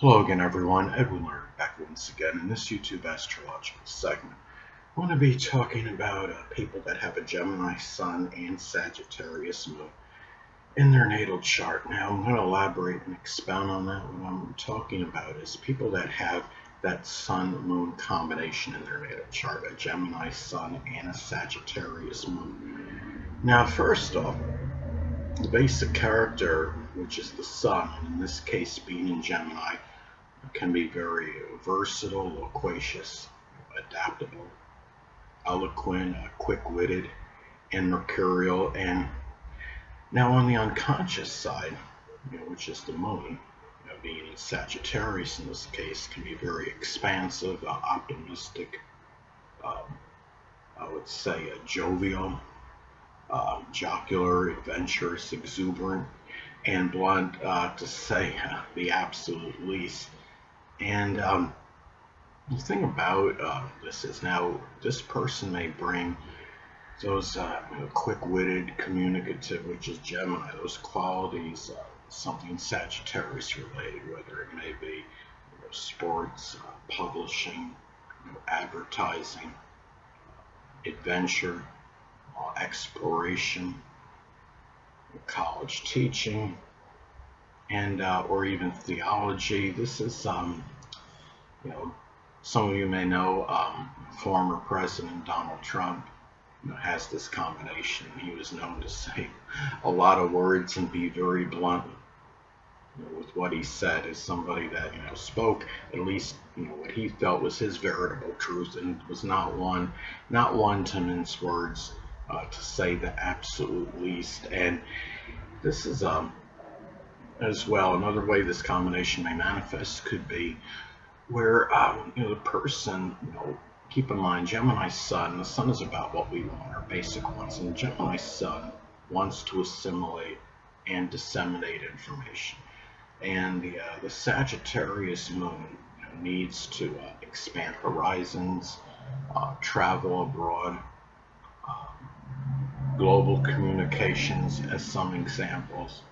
Hello again, everyone. Edwin Learnard back once again in this YouTube astrological segment. I want to be talking about people that have a Gemini Sun and Sagittarius Moon in their natal chart. Now, I'm going to elaborate and expound on that. What I'm talking about is people that have that Sun-Moon combination in their natal chart, a Gemini Sun and a Sagittarius Moon. Now, first off, the basic character, which is the Sun, and in this case being in Gemini, can be very versatile, loquacious, adaptable, eloquent, quick-witted, and mercurial. And now on the unconscious side, which is the moon, being in Sagittarius in this case, can be very expansive, optimistic, I would say jovial, jocular, adventurous, exuberant, and blunt, to say the absolute least. And the thing about this is now this person may bring those quick-witted, communicative, which is Gemini, those qualities, something Sagittarius related, whether it may be sports, publishing, advertising, adventure, exploration, college teaching, and or even theology. This is some of you may know former President Donald Trump has this combination. He was known to say a lot of words and be very blunt with what he said, as somebody that spoke at least what he felt was his veritable truth, and was not one to mince words, to say the absolute least. And this is as well another way this combination may manifest could be where the person, keep in mind Gemini Sun. The Sun is about what we want, our basic wants, and Gemini Sun wants to assimilate and disseminate information, and the Sagittarius Moon needs to expand horizons, travel abroad, global communications as some examples.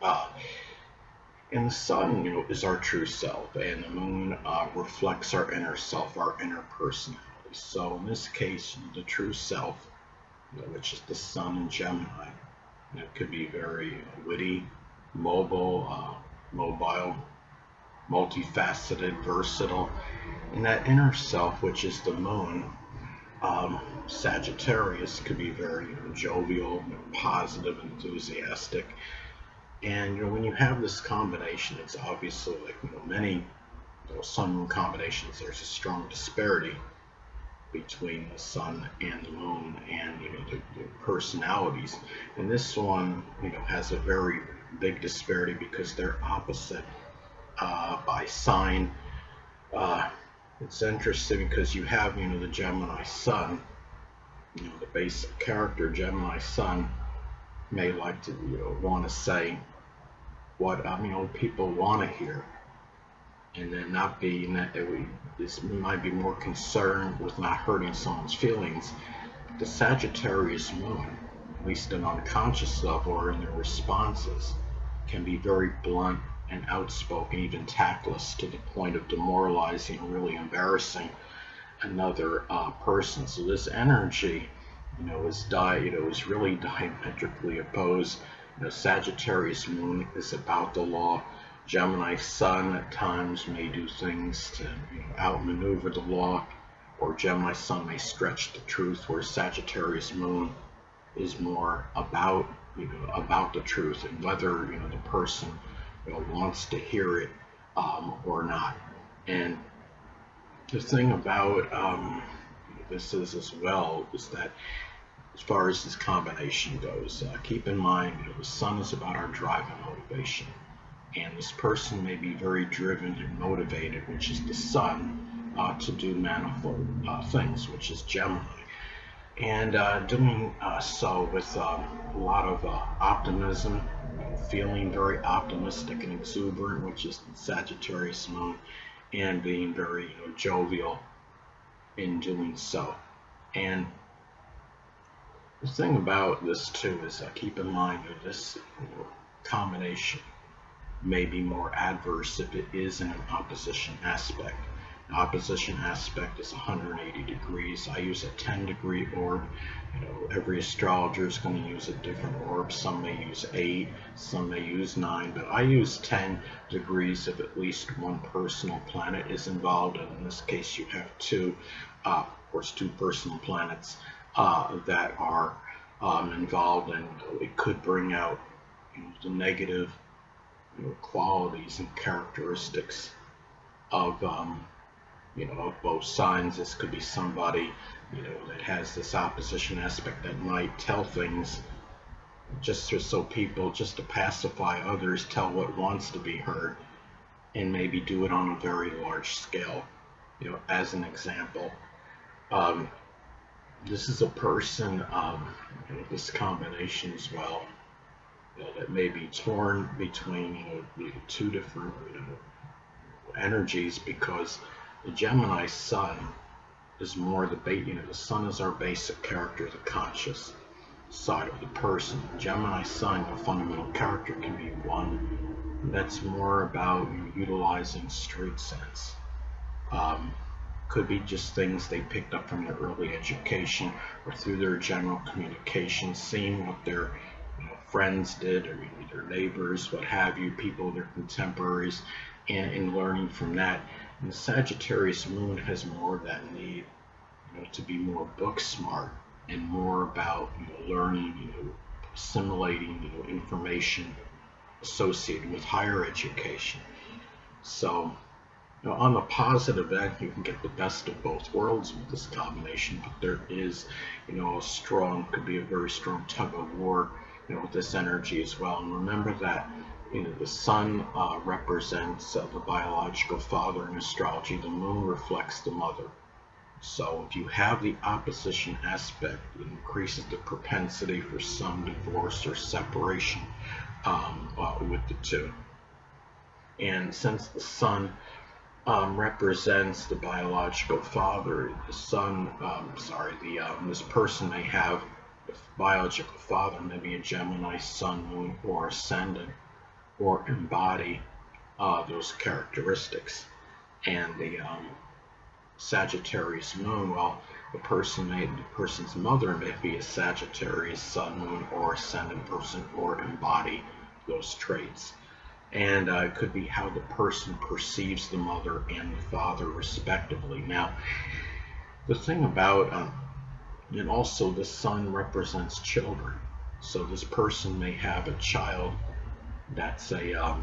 And the Sun, is our true self, and the Moon reflects our inner self, our inner personality. So in this case, the true self, which is the Sun in Gemini, could be very witty, mobile, multifaceted, versatile. And that inner self, which is the Moon, Sagittarius, could be very jovial, positive, enthusiastic. And when you have this combination, it's obviously like many Sun-Moon combinations. There's a strong disparity between the Sun and the Moon, and the personalities. And this one, has a very big disparity because they're opposite by sign. It's interesting because you have the Gemini Sun, the basic character Gemini Sun may like to want to say what people want to hear, and then not be this might be more concerned with not hurting someone's feelings. The Sagittarius Moon, at least on an unconscious level or in their responses, can be very blunt and outspoken, even tactless, to the point of demoralizing or really embarrassing another person. So this energy is really diametrically opposed. Sagittarius Moon is about the law. Gemini Sun at times may do things to outmaneuver the law, or Gemini Sun may stretch the truth, where Sagittarius Moon is more about the truth, and whether the person wants to hear it or not. And the thing about this is as well is that as far as this combination goes, keep in mind the Sun is about our drive and motivation, and this person may be very driven and motivated, which is the Sun, to do manifold things, which is Gemini, and doing so with a lot of optimism, feeling very optimistic and exuberant, which is the Sagittarius Moon, and being very jovial in doing so. And the thing about this too is keep in mind this combination may be more adverse if it is in an opposition aspect. An opposition aspect is 180 degrees. I use a 10-degree orb. Every astrologer is going to use a different orb. Some may use 8, some may use 9, but I use 10 degrees if at least one personal planet is involved. And in this case, you have two, of course, two personal planets that are involved, and it could bring out the negative qualities and characteristics of of both signs. This could be somebody that has this opposition aspect that might tell things just so people, just to pacify others, tell what wants to be heard, and maybe do it on a very large scale. As an example, this is a person, this combination as well, that may be torn between two different energies, because the Gemini sun is more the sun is our basic character, the conscious side of the person. The Gemini sun, a fundamental character, can be one that's more about utilizing street sense. Could be just things they picked up from their early education or through their general communication, seeing what their friends did, or their neighbors, what have you, people, their contemporaries, and learning from that. And the Sagittarius moon has more of that need, to be more book smart and more about learning, assimilating information associated with higher education. So on the positive end, you can get the best of both worlds with this combination, but there is a strong, could be a very strong tug of war with this energy as well. And remember that the sun represents the biological father in astrology. The moon reflects the mother. So if you have the opposition aspect, it increases the propensity for some divorce or separation with the two. And since the sun represents the biological father, the sun, this person may have the biological father, maybe a Gemini sun, moon, or ascendant, or embody those characteristics. And the Sagittarius moon, well, the person's mother may be a Sagittarius sun, moon, or ascendant person, or embody those traits. And it could be how the person perceives the mother and the father respectively. Now, the thing about and also the sun represents children. So this person may have a child that's a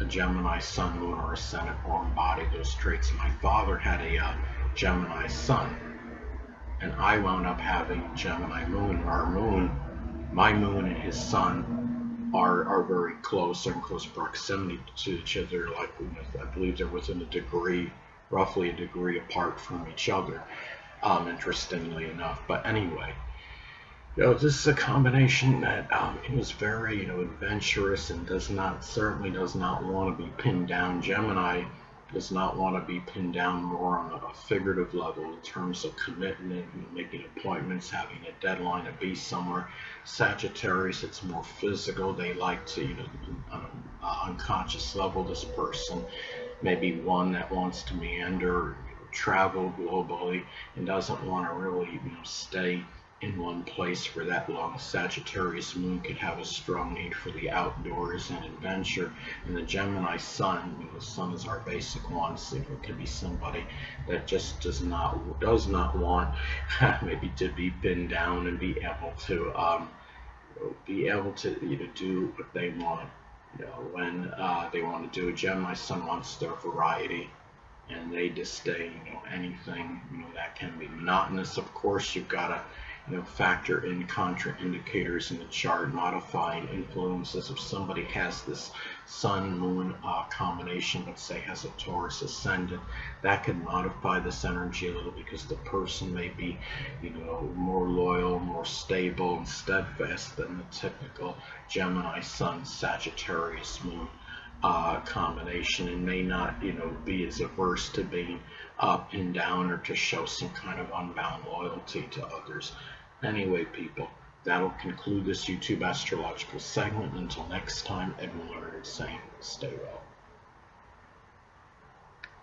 Gemini sun, moon, or ascendant, or embody those traits. My father had a Gemini sun, and I wound up having Gemini moon. My moon and his sun are very close, are in close proximity to each other. Like, I believe they're within a degree, roughly a degree apart from each other, interestingly enough. But anyway, this is a combination that was very adventurous, and certainly does not want to be pinned down. Gemini does not want to be pinned down more on a figurative level in terms of commitment, making appointments, having a deadline to be somewhere. Sagittarius, it's more physical. They like to, on an unconscious level, this person may be one that wants to meander, travel globally, and doesn't want to really stay in one place for that long. Sagittarius moon could have a strong need for the outdoors and adventure. And the Gemini sun, the sun is our basic wants. It could be somebody that just does not want maybe to be pinned down and be able to do what they want when they want to do. A Gemini sun wants their variety, and they disdain anything that can be monotonous. Of course, you've got to factor in contraindicators in the chart, modifying influences. If somebody has this sun moon combination, let's say has a Taurus ascendant, that can modify this energy a little, because the person may be more loyal, more stable, and steadfast than the typical Gemini sun Sagittarius moon combination, and may not be as averse to being up and down, or to show some kind of unbound loyalty to others. Anyway, people, That'll conclude this YouTube astrological segment. Until next time, Edwin Learnard saying, stay well.